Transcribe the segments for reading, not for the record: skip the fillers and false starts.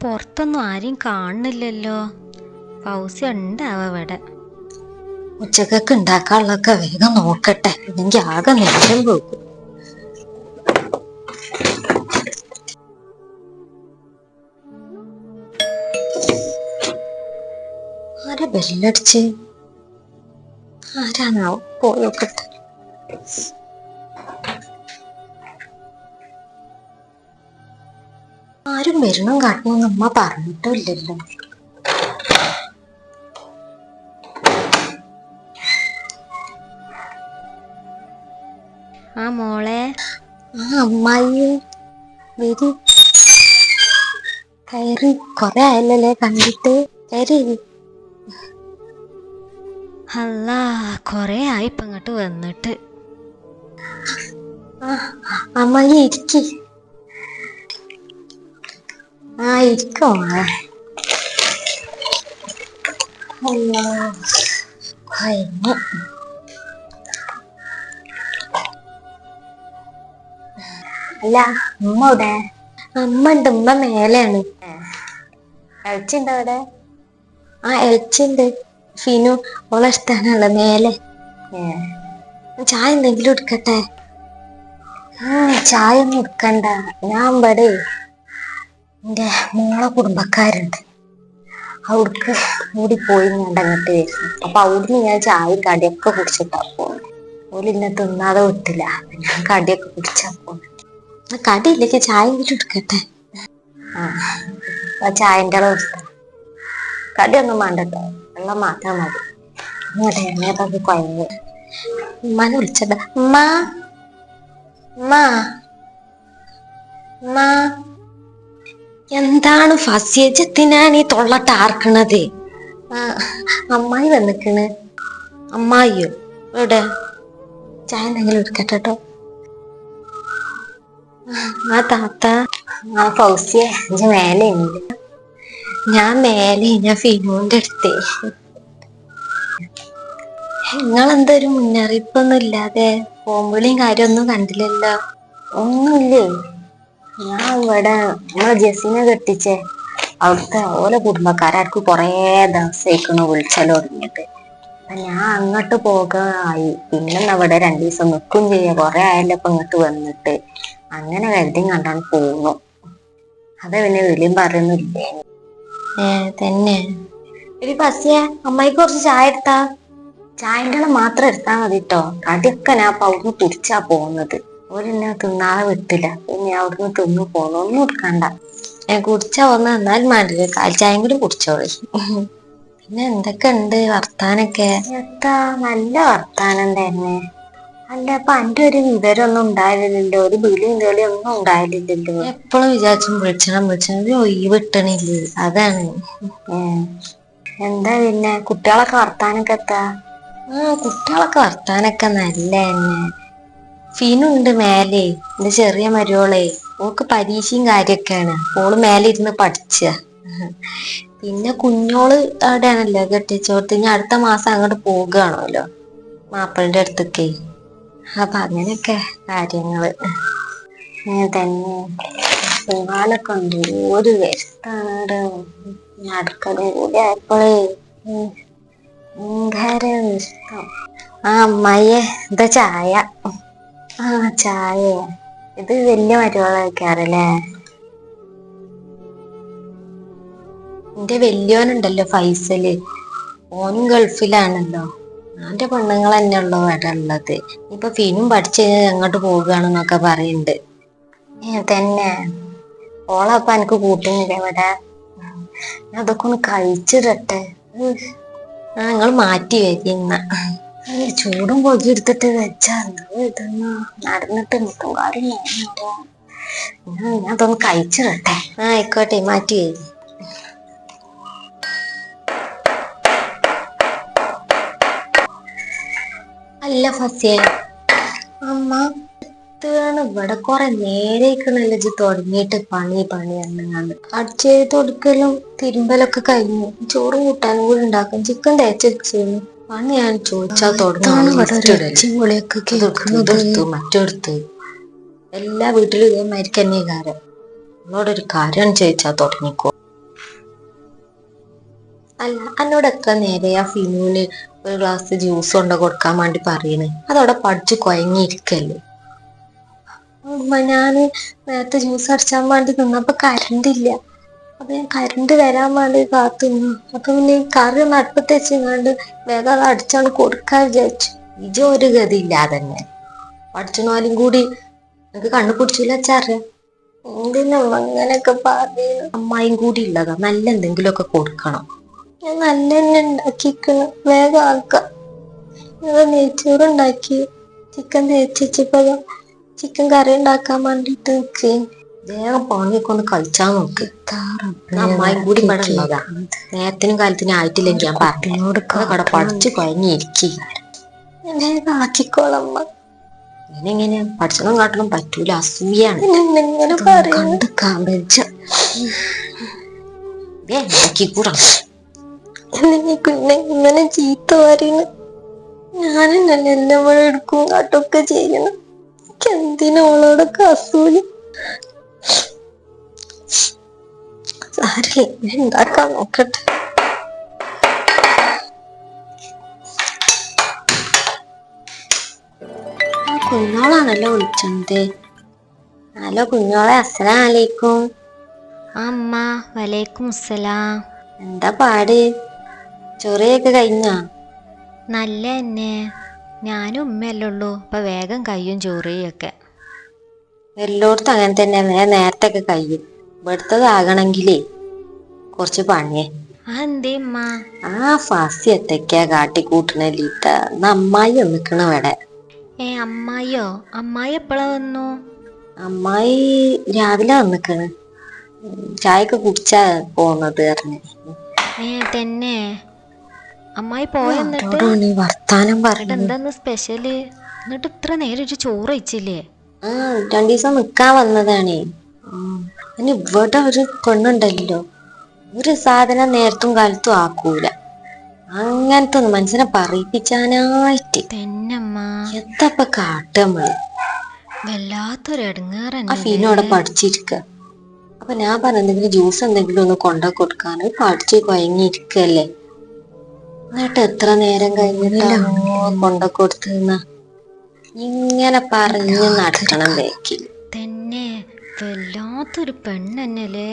പുറത്തൊന്നും ആരെയും കാണുന്നില്ലല്ലോ. ഫൗസി ഉണ്ടാവും ഇവിടെ. ഉച്ചക്കൊക്കെ ഉണ്ടാക്കാനുള്ളതൊക്കെ വേഗം നോക്കട്ടെ, ഇല്ലെങ്കിൽ ആകെ നേരം പോകും. ആരാ ബെല്ലടിച്ച്? ആരാണാവും? പോയോക്കട്ടെ. ആരും വരണം കാട്ടണമെന്ന് അമ്മ പറഞ്ഞിട്ടില്ലല്ലോ. ആ മോളെ. അമ്മായി വരി, കയറി. കൊറേ ആയല്ലേ കണ്ടിട്ട്, കയറി. അല്ല, കൊറേ ആയി ഇപ്പൊ ഇങ്ങോട്ട് വന്നിട്ട്. അമ്മായി ഇരിക്കി. ഇരിക്കോ. അല്ല, ഉമ്മ ഇവിടെ? അമ്മ ഉണ്ട്, ഉമ്മ മേലെയാണ്. എളച്ചിണ്ട് അവിടെ? എളച്ചിണ്ട്. ഫിനു ഓളെ ഇഷ്ടാണല്ലോ മേലെ. ചായ എന്തെങ്കിലും എടുക്കട്ടെ? ചായ ഒന്നും എടുക്കണ്ട. ഞാൻ ഇവിടെ എന്റെ മോളെ കുടുംബക്കാരുണ്ട്, അവിടേക്ക് കൂടി പോയി ഞാൻ അങ്ങോട്ട് വരുന്നു. അപ്പൊ അവിടുന്ന് ഞാൻ ചായയും കടിയൊക്കെ കുടിച്ചിട്ടാ പോകുന്നത്. ഓല് ഇന്നെ തിന്നാതെ വിട്ടില്ല, ഞാൻ കടിയൊക്കെ കുടിച്ചാ പോകുന്നത്. കടിയില്ലെങ്കിൽ ചായ എങ്കിലും എടുക്കട്ടെ? ചായന്റെ അളവ് കടിയൊന്നും വേണ്ടട്ടോ, വെള്ളം മാത്രം മതി. ഇങ്ങോട്ടെ എണ്ണയൊക്കെ കുഴഞ്ഞ്. ഉമ്മാനെ വിളിച്ചണ്ട. ഉമ്മ, ഉമ്മ, ഉമ്മ. എന്താണ് ഫസ്യജത്തിനാണ് ഈ തൊള്ളട്ടാർക്കണത്? അമ്മായി വന്നിക്കണ്. അമ്മായിയോ? എവിടെ? ചായ എന്തെങ്കിലും എടുക്കട്ടോ? താത്ത. ഫൗസിയെ ഇജ്ജ് മേലെ ഉണ്ട്. ഞാൻ മേലെ, ഞാൻ ഫിനുവിന്റെ അടുത്തേ. നിങ്ങളെന്തൊരു മുന്നറിയിപ്പൊന്നും ഇല്ലാതെ? ഫോൺവിളിയും കാര്യമൊന്നും കണ്ടില്ലല്ലോ. ഒന്നുമില്ലേ, ഞാൻ ഇവിടെ നമ്മളെ ജെസ്സിനെ കെട്ടിച്ചേ അവിടുത്തെ ഓലെ കുടുംബക്കാർക്ക് കൊറേ ദിവസമായിക്കണു വിളിച്ചാലോ തുടങ്ങിയിട്ട്. അപ്പൊ ഞാൻ അങ്ങോട്ട് പോകാനായി. പിന്നെ അവിടെ 2 ദിവസം നിൽക്കും ചെയ്യാ. കൊറേ ആയല്ലോ ഇപ്പൊ ഇങ്ങോട്ട് വന്നിട്ട്. അങ്ങനെ കരുതിയും കണ്ടാണ് പോകുന്നു. അതെ, പിന്നെ വിളിയും പറയുന്നില്ലേ. തന്നെ. ഒരു പസിയ അമ്മായിക്ക് കുറച്ച് ചായ എടുത്താ? ചായൻ്റെ മാത്രം എടുത്താൽ മതി കേട്ടോ. കടിയൊക്കെ ഞാൻ അപ്പൊ അവിടുന്ന് കുടിച്ചാ പോകുന്നത്. ഓരെന്നെ തിന്നാതെ വിട്ടില്ല, പിന്നെ അവിടുന്ന് തിന്നു പോന്നു. ഒന്നും എടുക്കണ്ട, കുടിച്ചാ ഒന്ന് എന്നാലും വേണ്ടില്ല. കാൽ ചായം കൂടി കുടിച്ചോളി. പിന്നെ എന്തൊക്കെ ഉണ്ട് വർത്താനൊക്കെ? എത്താ നല്ല വർത്താനം തന്നെ. അല്ല, അപ്പൊ അന്റെ ഒരു വിവരമൊന്നും ഉണ്ടായില്ലല്ലോ, ഒരു വിളിയും തെളിയും ഒന്നും ഉണ്ടായില്ലല്ലോ. എപ്പോഴും വിചാരിച്ചും വിളിച്ചണം ഒഴിവിട്ടണില്ലേ, അതാണ്. എന്താ പിന്നെ കുട്ടികളൊക്കെ വർത്താനൊക്കെ എത്താ? കുട്ടികളൊക്കെ വർത്താനൊക്കെ നല്ല തന്നെ. ഫിനു ഉണ്ട് മേലെ, എന്റെ ചെറിയ മരുവോളെ. ഓക്ക് പരീക്ഷയും കാര്യൊക്കെയാണ്, ഓള് മേലെ ഇരുന്ന് പഠിച്ച. പിന്നെ കുഞ്ഞോള് അവിടെയാണല്ലോ കെട്ടിച്ചോടത്ത്. ഇനി അടുത്ത മാസം അങ്ങോട്ട് പോകുകയാണല്ലോ മാപ്പിളിന്റെ അടുത്തൊക്കെ. അപ്പൊ അങ്ങനെയൊക്കെ കാര്യങ്ങള് തന്നെ. പോകാനൊക്കെ ഉണ്ട്, ഒരു വ്യസ്താണ്. അടുക്കളയും കൂടി ആയപ്പോഴേ ഭയങ്കര ഇഷ്ടം. അമ്മായിയെ എന്താ ചായ? ചായ. ഇത് വലിയ മരുമകള് കഴിക്കാറല്ലേ? എന്റെ വലിയോനുണ്ടല്ലോ ഫൈസല്, ഓനും ഗൾഫിലാണല്ലോ. എന്റെ പെണ്ണുങ്ങൾ തന്നെ ഉള്ളു ഇവിടെ ഉള്ളത്. ഇപ്പൊ ഫിനും പഠിച്ച് അങ്ങോട്ട് പോവുകയാണെന്നൊക്കെ പറയുന്നുണ്ട്. തന്നെ. ഓളപ്പൊ എനിക്ക് കൂട്ടുന്നില്ല ഇവിടെ. അതൊക്കെ ഒന്ന് കഴിച്ചിടട്ടെ. നിങ്ങൾ മാറ്റി വയ്ക്കുന്ന ചൂടും പൊതി എടുത്തിട്ട് വെച്ചാ നടന്നിട്ട് നിൽക്കും കാര്യം. ഞാൻ അതൊന്ന് കഴിച്ചിടട്ടെ. ആയിക്കോട്ടെ, മാറ്റി വയ്ക്കും. അല്ല ഫസിയെ, അമ്മ ഇവിടെ കൊറേ നേരേക്കണല്ലോ ഇജ്ജ് തുടങ്ങിയിട്ട് പണി എന്നാണ്. അടിച്ചേരി തൊടുക്കലും തിരുമ്പലൊക്കെ കഴിഞ്ഞു. ചോറും കൂട്ടാനും കൂടി ഉണ്ടാക്കും. ചിക്കൻ തേച്ചു. പണി ഞാൻ ചോദിച്ചാ തുടങ്ങി മറ്റെടുത്ത് എല്ലാ വീട്ടിലും ഇതേമാതിരിക്ക് തന്നെ കാര്യം. നിങ്ങളോടൊരു കാര്യം ചോദിച്ചാ തുടങ്ങിക്കോ. അല്ല എന്നോട് എത്ര നേരെ ആ ഫിനുവിന് ഒരു ഗ്ലാസ് ജ്യൂസ് കൊണ്ട് കൊടുക്കാൻ വേണ്ടി പറയണേ, അതവിടെ പഠിച്ചു കുഴങ്ങിയിരിക്കല്ലേ. ഞാന് നേരത്തെ ജ്യൂസ് അടിച്ചാൻ വേണ്ടി നിന്നപ്പോ കറണ്ട് ഇല്ല. അപ്പൊ ഞാൻ കറണ്ട് വരാൻ വേണ്ടി കാത്തു നിന്നു. അപ്പൊ പിന്നെ ഈ കറി ഒന്ന് അടുപ്പത്ത് വെച്ചിങ്ങാണ്ട് വേഗം അത് അടിച്ചാണ് കൊടുക്കാൻ വിചാരിച്ചു. ഇജോ ഒരു ഗതി ഇല്ലാതെ തന്നെ പഠിച്ചണാലും കൂടി എനിക്ക് കണ്ണു പിടിച്ചില്ല വെച്ചറിയാം. എന്തിനമ്മ അങ്ങനെയൊക്കെ പറയുന്നു. അമ്മായും കൂടി ഉള്ളതാ, നല്ല എന്തെങ്കിലുമൊക്കെ കൊടുക്കണം. ഞാൻ നല്ല തന്നെ ഉണ്ടാക്കിക്കണ്, വേഗം ആക്കാം. നെയ്ച്ചോറുണ്ടാക്കി, ചിക്കൻ തേച്ചിപ്പോ ചിക്കൻ കറി ഉണ്ടാക്കാൻ വേണ്ടിട്ട് നിക്ക്. വേഗം പണിയൊക്കെ കഴിച്ചാൽ നോക്ക്. അമ്മായും കൂടി ഇവിടെ ഉള്ളതാ, നേരത്തിനും കാലത്തിനും ആയിട്ടില്ലെങ്കിൽ ഞാൻ പറഞ്ഞോട് കട പഠിച്ചു കുഴങ്ങിയിരിക്കുക. വേഗം ആക്കിക്കോളമ്മ. ഇങ്ങനെങ്ങനെയാ പഠിച്ചതും കാട്ടണം പറ്റൂല, അസൂയാണ്. പിന്നെ ഇങ്ങനെ ചീത്ത പറയുന്നു. ഞാനെന്നല്ല എല്ലാം എടുക്കും കാട്ടൊക്കെ ചെയ്യണം. എനിക്ക് എന്തിനോളോടൊക്കെ അസൂല്. സാരല്ലേ, ഉണ്ടാക്കാൻ നോക്കട്ടെ. കുഞ്ഞോളാണല്ലോ വിളിച്ചത്. ഹലോ കുഞ്ഞോളെ, അസ്സലാമു അലൈക്കും. അമ്മ വലൈക്കും അസ്സലാം. എന്താ പാട്? ചൊറിയൊക്കെ കഴിഞ്ഞാ? നല്ല തന്നെ. ഞാനും ഉമ്മയല്ലേ ഉള്ളൂ, അപ്പൊ വേഗം കഴിയും ചോറിയൊക്കെ. എല്ലായിടത്തും അങ്ങനെ തന്നെ, നേരത്തെ ഒക്കെ കഴിയും. ഇവിടുത്തതാകണെങ്കിലേ കുറച്ച് പണിയേ. എന്തേ ഉമ്മ? ആ ഫാസി എത്തൊക്കെയാ കാട്ടിക്കൂട്ടണല്ലിട്ട. അമ്മായി വന്നിക്കണ ഇവിടെ. അമ്മായിയോ? അമ്മായി എപ്പോഴാ വന്നു? അമ്മായി രാവിലെ വന്നിക്കണ്. ചായയൊക്കെ കുടിച്ചാ പോന്നത് പറഞ്ഞ്. തന്നെ? അമ്മായി പോയെന്നിട്ട്? വർത്താനം പറഞ്ഞു. എന്താന്ന് സ്പെഷ്യല്? എന്നിട്ട് ഇത്ര നേരം ഒരു ചോറ് കഴിച്ചില്ലേ? 2 ദിവസം നിക്കാൻ വന്നതാണേ. ഇവിടെ ഒരു പെണ്ണുണ്ടല്ലോ, ഒരു സാധനം നേരത്തും കാലത്തും ആക്കൂല. അങ്ങനത്തെ ഒന്ന് മനുഷ്യനെ പറയിപ്പിച്ചാനായിട്ട് എത്തപ്പ കാട്ടമ്മള്. വല്ലാത്തൊരു ആ ഫീനും അവിടെ പഠിച്ചിരിക്ക. അപ്പൊ ഞാൻ പറഞ്ഞ എന്തെങ്കിലും ജ്യൂസ് എന്തെങ്കിലും ഒന്ന് കൊണ്ട കൊടുക്കാന്. പഠിച്ച് കുഴങ്ങിയിരിക്കല്ലേ. എന്നിട്ട് എത്ര നേരം കഴിഞ്ഞിട്ടാണോ കൊണ്ട കൊടുത്തുന്ന. ഇങ്ങനെ പറഞ്ഞു നടക്കണം ബേക്കിൽ തന്നെ. വല്ലാത്തൊരു പെണ്ണല്ലേ.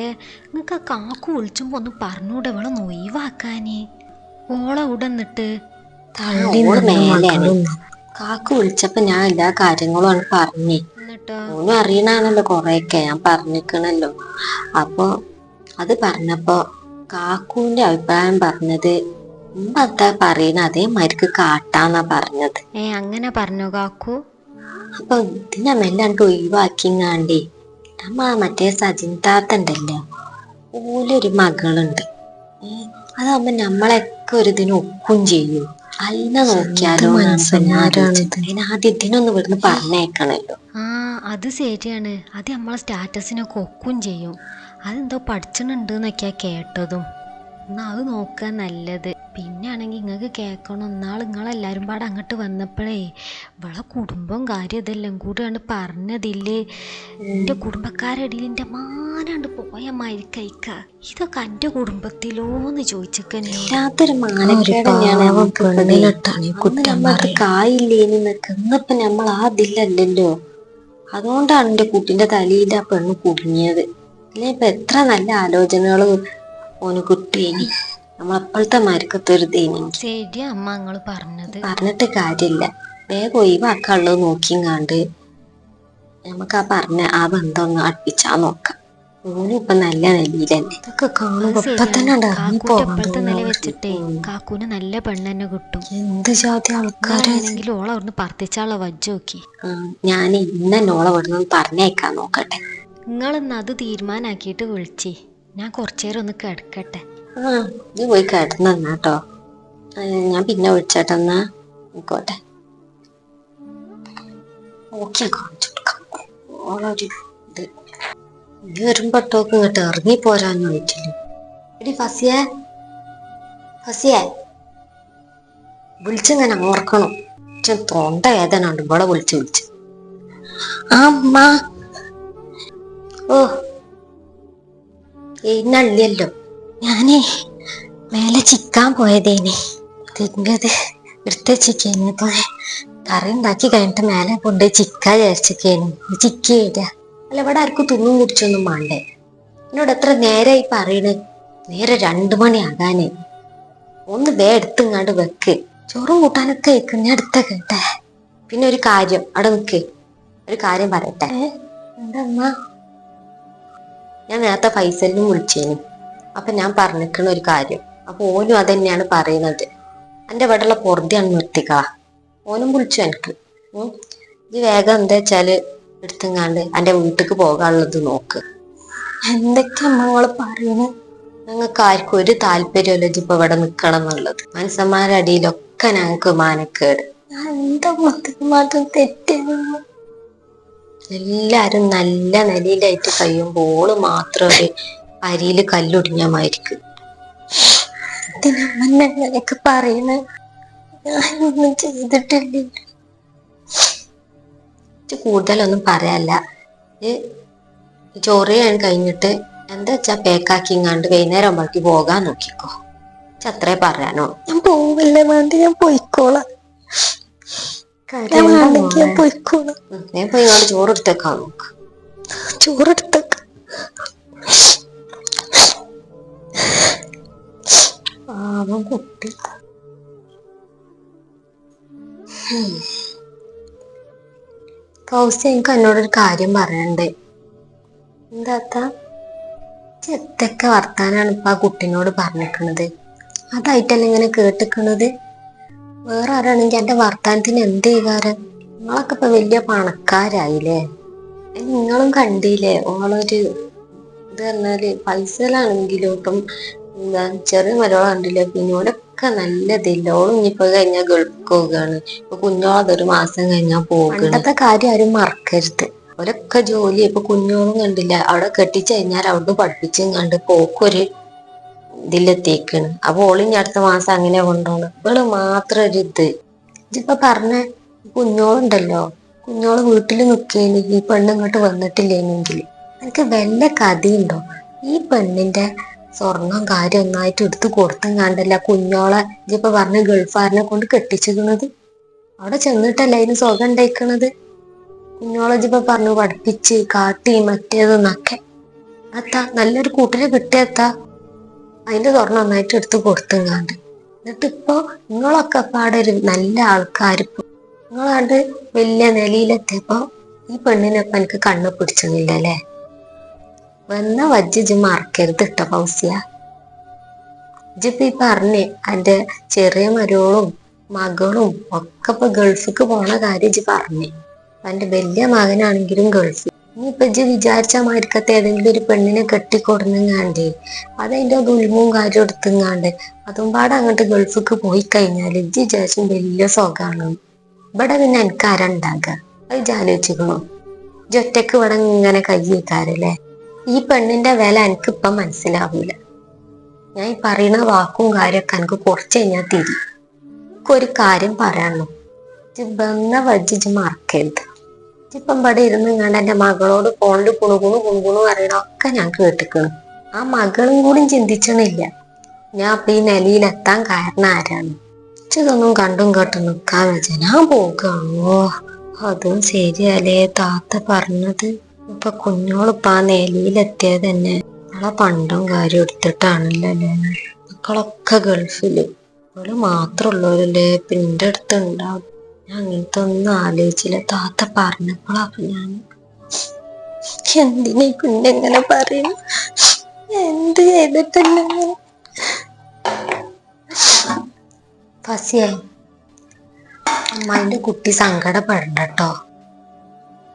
നിങ്ങക്ക് ആ കാക്കു വിളിച്ചുമ്പോ ഒന്ന് പറഞ്ഞൂടെ ഇവളെ ഒഴിവാക്കാന്? ഓളെ ഉടന്നിട്ട് മേലെയാണ്. കാക്കു വിളിച്ചപ്പോ ഞാൻ എല്ലാ കാര്യങ്ങളും പറഞ്ഞേ. ഓനും അറിയണാണല്ലോ കൊറേയൊക്കെ, ഞാൻ പറഞ്ഞിക്കണല്ലോ. അപ്പൊ അത് പറഞ്ഞപ്പോ കാക്കുവിന്റെ അഭിപ്രായം പറഞ്ഞത് എന്താ പറയുന്ന അതേമാതിരിക്ക് കാട്ടാന്നാ പറഞ്ഞത്. അങ്ങനെ പറഞ്ഞോ കാക്കു? അപ്പൊ ഇതിനെ മെല്ലാണ്ട് ഒഴിവാക്കിങ്ങാണ്ടേ മറ്റേ സജിൻ താത്ത ഉണ്ടല്ലോ, ഓലൊരു മകളുണ്ട്. അതാവുമ്പോ നമ്മളൊക്കെ ഒരു ഇതിന് ഒക്കും ചെയ്യും. അതിനെ നോക്കിയാലോ? ആദ്യം ഇതിനൊന്ന് ഇവിടുന്ന് പറഞ്ഞേക്കണല്ലോ. അത് ശരിയാണ്. അത് നമ്മളെ സ്റ്റാറ്റസിനൊക്കെ ഒക്കും ചെയ്യും. അതെന്തോ പഠിച്ചിട്ടുണ്ട് എന്നൊക്കെയാ കേട്ടതും. എന്നാ അത് നോക്കാൻ നല്ലത്. പിന്നെ ആണെങ്കിൽ നിങ്ങൾക്ക് കേൾക്കണം, എന്നാൾ നിങ്ങളെല്ലാവരും പാടെ അങ്ങോട്ട് വന്നപ്പോഴേ ഇവളെ കുടുംബം കാര്യം ഇതെല്ലാം കൂടിയാണ് പറഞ്ഞതില്ലേ. എൻ്റെ കുടുംബക്കാരടിയിൽ എൻ്റെ മാനാണ്ട് പോയ മരിക്കൈക്ക. ഇതൊക്കെ എൻ്റെ കുടുംബത്തിലോന്ന് ചോദിച്ചൊരു മാനക്കേട് കായില്ലേന്നൊക്കെ. ഇന്നിപ്പൊ നമ്മൾ ആ ഇതില്ലല്ലോ. അതുകൊണ്ടാണ് എൻ്റെ കുട്ടിന്റെ തലയിൽ ആ പെണ്ണ് കുടുങ്ങിയത്. അല്ലെ ഇപ്പൊ എത്ര നല്ല ആലോചനകള് ഓന് കിട്ടിയേനി. നമ്മളെപ്പോഴത്തെ മരക്കത്തൊരുതേനെങ്കിൽ പറഞ്ഞിട്ട് കാര്യമില്ല. വേഗം ഒഴിവാക്കാനുള്ളത് നോക്കിങ്ങാണ്ട് നമുക്ക് ആ ബന്ധം ഒന്ന് അടുപ്പിച്ചാ നോക്കാം. ഓനും ഇപ്പൊ നല്ല നിലയിലല്ലേ. ഇതൊക്കെ കാണുമ്പോ ഇപ്പൊ തന്നെ കാക്കൂന് നല്ല പെണ്ണെന്നെ കിട്ടും. എന്ത് ജാതി ആൾക്കാരാണെങ്കിലും ഓളെ അവിടുന്ന് പറത്തിച്ചാളെ വജ്ജ് നോക്കി. ഞാൻ ഇന്നെ ഓളെ ഇവിടുന്ന് പറഞ്ഞേക്കാൻ നോക്കട്ടെ. നിങ്ങളിന്ന് അത് തീരുമാനാക്കിയിട്ട് വിളിച്ചേ. ഞാൻ കുറച്ചേരം ഒന്ന് കിടക്കട്ടെ. ഇത് പോയി കിടന്നാട്ടോ. ഞാൻ പിന്നെ വിളിച്ചേട്ടെന്നാ. ആയിക്കോട്ടെ. ഓക്കെ, കാണിച്ചു കൊടുക്കാം. ഓളൊരു ഇത് ഇനി വരുമ്പോട്ടോക്ക് ഇങ്ങോട്ട് ഇറങ്ങി പോരാന്ന് ചോദിച്ചില്ലേ. എടി ഫസിയെ, വിളിച്ചിങ്ങനെ ഓർക്കണം. തൊണ്ട ഏതാനുണ്ട് ഇവിടെ വിളിച്ച്. അമ്മ ഓ ഇന്നല്ലല്ലോ. ഞാനേ മേലെ ചിക്കാൻ പോയതേനെ തിന്നത് എടുത്ത് ചിക്കേനെ. അപ്പൊ കറി ഉണ്ടാക്കി കഴിഞ്ഞിട്ട് മേലെ കൊണ്ട് ചിക്ക വിചാരിച്ചിക്കേനു. ചിക്കി വരിക അല്ല, ഇവിടെ ആർക്കും തിന്നും കുടിച്ചൊന്നും വേണ്ടേ. എന്നോട് എത്ര നേരമായി പറയണ്, നേരെ 2 മണി ആകാന്. ഒന്ന് എടുത്തിങ്ങാണ്ട് വെക്ക്. ചോറും കൂട്ടാനൊക്കെ വെക്ക്, ഞാൻ എടുത്ത കേട്ടെ. പിന്നെ ഒരു കാര്യം, അവിടെ നിക്ക്, ഒരു കാര്യം പറയട്ടെ. എന്താ അമ്മ? ഞാൻ നേരത്തെ ഫൈസലിനും വിളിച്ചേനു. അപ്പൊ ഞാൻ പറഞ്ഞിരിക്കണ ഒരു കാര്യം. അപ്പൊ ഓനും അതന്നെയാണ് പറയുന്നത്. എന്റെ ഇവിടെയുള്ള പൊറുതിയാണ് നിർത്തിക്ക. ഓനും വിളിച്ചു എനിക്ക്. ഇത് വേഗം എന്താ വെച്ചാല് എടുത്തുങ്ങാണ്ട് എന്റെ വീട്ടിക്ക് പോകാനുള്ളത് നോക്ക്. എന്തൊക്കെ അമ്മങ്ങള് പറയണ? ഞങ്ങൾക്ക് ആർക്കും ഒരു താല്പര്യമല്ല ഇപ്പൊ ഇവിടെ നിക്കണം എന്നുള്ളത്. മനസ്സന്മാരുടെ അടിയിലൊക്കെ ഞങ്ങൾക്ക് മാനക്കേട്. എന്താ മാത്രം തെറ്റാണ്? എല്ലാരും നല്ല നിലയിലായിട്ട് കഴിയുമ്പോൾ മാത്രം ഒരു അരിയില് കല്ലൊടിഞ്ഞമായിരിക്കും. ഇതിനൊക്കെ പറയണ ഞാനൊന്നും ചെയ്തിട്ടില്ല. കൂടുതലൊന്നും പറയാല്ല. ചോറ് ഞാൻ കഴിഞ്ഞിട്ട് എന്താ വെച്ചാ പേക്കാക്കിങ്ങാണ്ട് വൈകുന്നേരം ആകുമ്പോഴേക്ക് പോകാൻ നോക്കിക്കോ. അത്രേ പറയാനോ. ഞാൻ പോവില്ലേ വേണ്ട, ഞാൻ പോയിക്കോളാം. ഞാൻ പോയിക്കോളാം. ഞാൻ പോയി ഇങ്ങോട്ട് ചോറെടുത്തേക്കാൻ നോക്ക്. ചോറെടുത്തേക്ക പാവം കുട്ടി. ഫൗസി, എനിക്ക് എന്നോടൊരു കാര്യം പറയണ്ടേ. എന്താത്താ? ചെത്തൊക്കെ വർത്താനാണ് ഇപ്പൊ ആ കുട്ടീനോട് പറഞ്ഞിരിക്കണത്. അതായിട്ടല്ല ഇങ്ങനെ കേട്ടിക്കണത്. വേറെ ആരാണെങ്കി എന്റെ വർത്താനത്തിന് എന്ത് ചെയ്താരം? നിങ്ങളൊക്കെ ഇപ്പൊ വലിയ പണക്കാരായില്ലേ. നിങ്ങളും കണ്ടില്ലേ ഓളൊരു ഇത് പറഞ്ഞാല്. പൈസയിലാണെങ്കിലും ഇപ്പം എന്താ ചെറിയ മരോളെ കണ്ടില്ലേ. പിന്നെ ഓലൊക്കെ നല്ലതില്ല. ഓളും ഇനിയിപ്പോ കഴിഞ്ഞാൽ ഗൾഫിൽ പോവുകയാണ്. ഇപ്പൊ കുഞ്ഞോളതൊരു മാസം കഴിഞ്ഞാൽ പോകും. പണ്ടത്തെ കാര്യം ആരും മറക്കരുത്. ഓരൊക്കെ ജോലി. ഇപ്പൊ കുഞ്ഞോളും കണ്ടില്ല, അവിടെ കെട്ടിച്ചു കഴിഞ്ഞാൽ അവിടുന്ന് പഠിപ്പിച്ചും കണ്ട് പോക്കൊരു ഇതിലെത്തിക്കാണ്. അപ്പൊ ഓളിഞ്ഞ അടുത്ത മാസം അങ്ങനെ കൊണ്ടുപോകണം. ഇവള് മാത്രം ഒരു ഇത്. ഇതിപ്പോ പറഞ്ഞ കുഞ്ഞോളുണ്ടല്ലോ, കുഞ്ഞോള് വീട്ടില് നിക്കേനി ഈ പെണ്ണ് ഇങ്ങോട്ട് വന്നിട്ടില്ലേനെങ്കിൽ. എനിക്ക് വല്ല കഥയുണ്ടോ? ഈ പെണ്ണിന്റെ സ്വർണം കാര്യം ഒന്നായിട്ട് എടുത്ത് കൊടുത്തും കണ്ടല്ല കുഞ്ഞോളെ ഇതിപ്പോ പറഞ്ഞ ഗൾഫാരനെ കൊണ്ട് കെട്ടിച്ചിരുന്നത്. അവിടെ ചെന്നിട്ടല്ല അതിന് സുഖം ഉണ്ടായിക്കണത്. കുഞ്ഞോളെ ഇപ്പൊ പറഞ്ഞു പഠിപ്പിച്ച് കാട്ടി മറ്റേതെന്നൊക്കെ. അത്താ നല്ലൊരു കൂട്ടിനെ കിട്ടിയത്താ അതിന്റെ സ്വർണം നന്നായിട്ട് എടുത്ത് കൊടുത്തുങ്ങാണ്ട്. എന്നിട്ടിപ്പോ നിങ്ങളൊക്കെ പാടെ ഒരു നല്ല ആൾക്കാരിപ്പോ നിങ്ങളാണ്ട് വലിയ നിലയിലെത്തിയപ്പോ ഈ പെണ്ണിനൊപ്പം എനിക്ക് കണ്ണ് പിടിച്ചൊന്നുമില്ല അല്ലേ. വന്ന വജ്ജ് മറക്കരുത് ഇട്ട ഫൗസിയ. ഇജിപ്പോ ഈ പറഞ്ഞേ എന്റെ ചെറിയ മരോളും മകളും ഒക്കെ ഇപ്പൊ ഗൾഫിക്ക് പോണ കാര്യം ഇജ് പറഞ്ഞേ. എന്റെ വലിയ മകനാണെങ്കിലും ഗൾഫിൽ. ഇനിയിപ്പൊ ഇജ്ജ് വിചാരിച്ച മാരിക്കത്തെ ഏതെങ്കിലും ഒരു പെണ്ണിനെ കെട്ടിക്കൊടുന്നങ്ങാണ്ടേ അതതിന്റെ ദുൽമും കാര്യം എടുത്തുങ്ങാണ്ട് അതും പാടെ അങ്ങോട്ട് ഗൾഫിക്ക് പോയി കഴിഞ്ഞാൽ ഇജ്ജ് വിചാരിച്ചും വലിയ സുഖമാണ്. ഇവിടെ പിന്നെ എനിക്കാരാ ഉണ്ടാകുക? അത് ഇജ്ജ് ആലോചിക്കണോ? ഇജ്ജ് ഒറ്റക്ക് ഇവിടെ ഇങ്ങനെ കയ്യേക്കാരല്ലേ. ഈ പെണ്ണിന്റെ വില എനിക്കിപ്പം മനസ്സിലാവൂല. ഞാൻ ഈ പറയുന്ന വാക്കും കാര്യമൊക്കെ എനിക്ക് കുറച്ച് കഴിഞ്ഞാൽ തിരി. എനിക്കൊരു കാര്യം പറയാനുള്ളൂ. വന്ന വജ്ജ് മറക്കരുത്. ഇപ്പം ഇവിടെ ഇരുന്ന് കണ്ട് എന്റെ മകളോട് ഫോണില് കുണുകുണു പറയണൊക്കെ ഞാൻ കേട്ടിക്കണ്. ആ മകളും കൂടി ചിന്തിച്ചണില്ല ഞാൻ അപ്പൊ ഈ നിലയിലെത്താൻ കാരണം ആരാണ്. ഇതൊന്നും കണ്ടും കേട്ടും നിക്കാൻ വെച്ച ഞാൻ പോകാണോ? അതും ശരിയല്ലേ താത്ത പറഞ്ഞത്. ഇപ്പൊ കുഞ്ഞോളിപ്പ ആ നിലയിലെത്തിയത് തന്നെ അവളെ പണ്ടും കാര്യം എടുത്തിട്ടാണല്ലോ. മക്കളൊക്കെ ഗൾഫില്, അവള് മാത്രമുള്ളവരല്ലേ പിന്നെ അടുത്തുണ്ടാവും. ഞാൻ അങ്ങനത്തെ ഒന്നും ആലോചിച്ചില്ല. താത്ത പറഞ്ഞപ്പോഴാ ഞാൻ എന്തിനാ കുഞ്ഞെങ്ങനെ പറയുന്നു? എന്ത് ചെയ്തിട്ടല്ലേ ഫസിയെ? അമ്മായിന്റെ കുട്ടി സങ്കടപ്പെടണ്ടട്ടോ.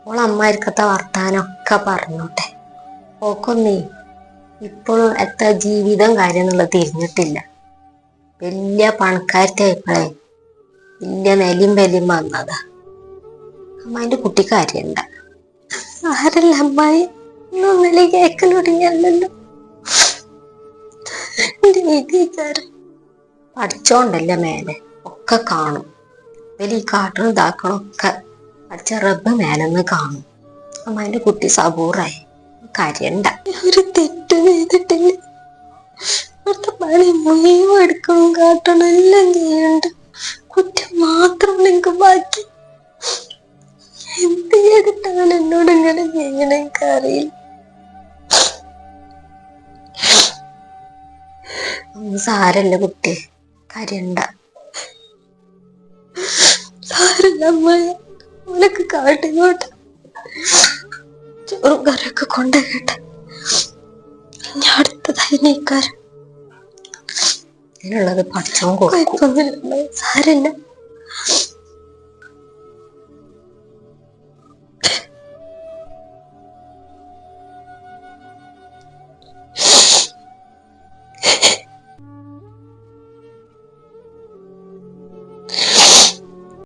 ഓളമ്മായിരിക്കത്തെ വർത്താനൊക്കെ പറഞ്ഞോട്ടെ. ഓക്കൊന്നേ ഇപ്പോഴും എത്ര ജീവിതം കാര്യം എന്നുള്ളത് തിരിഞ്ഞിട്ടില്ല. വലിയ പണക്കാരത്തായപ്പോഴേ വലിയ നെലിയും വെലിയും വന്നതാ. അമ്മായിന്റെ കുട്ടി കാര്യണ്ട. ആരല്ല അമ്മായി ഒന്നല്ലേ കേക്കലൊടിഞ്ഞല്ലോ. പഠിച്ചോണ്ടല്ലേ മേലെ ഒക്കെ കാണും. വലിയ കാട്ടണം ഇതാക്കണം ഒക്കെ പഠിച്ച റബ്ബ് മേലെന്ന് കാണും. അമ്മായിന്റെ കുട്ടി സബൂറായി കാര്യണ്ട. ഒരു തെറ്റ് ചെയ്തിട്ടില്ല. ഇവിടുത്തെ പണി മുഴുവൻ എടുക്കണം, കാട്ടണം, എല്ലാം ചെയ്യണ്ട്. കുറ്റം മാത്രമാണ് എനിക്ക് ബാക്കി. എന്ത് ചെയ്തിട്ടാണ് എന്നോട് ഇങ്ങനെ ചെയ്യണ എനിക്ക് അറിയില്ല. ഒന്നും സാരല്ല കുട്ടി, കരയണ്ട. സാരല്ല അമ്മ, ഓനൊക്കെ കാട്ടിങ്ങോട്ടെ, ചോറും കറിയൊക്കെ കൊണ്ടുപോകട്ടെ. ഇനി അടുത്തതായി നീക്കാരം ഇതിനുള്ളത് പച്ചവും കൊടുക്കും. സാരല്ല.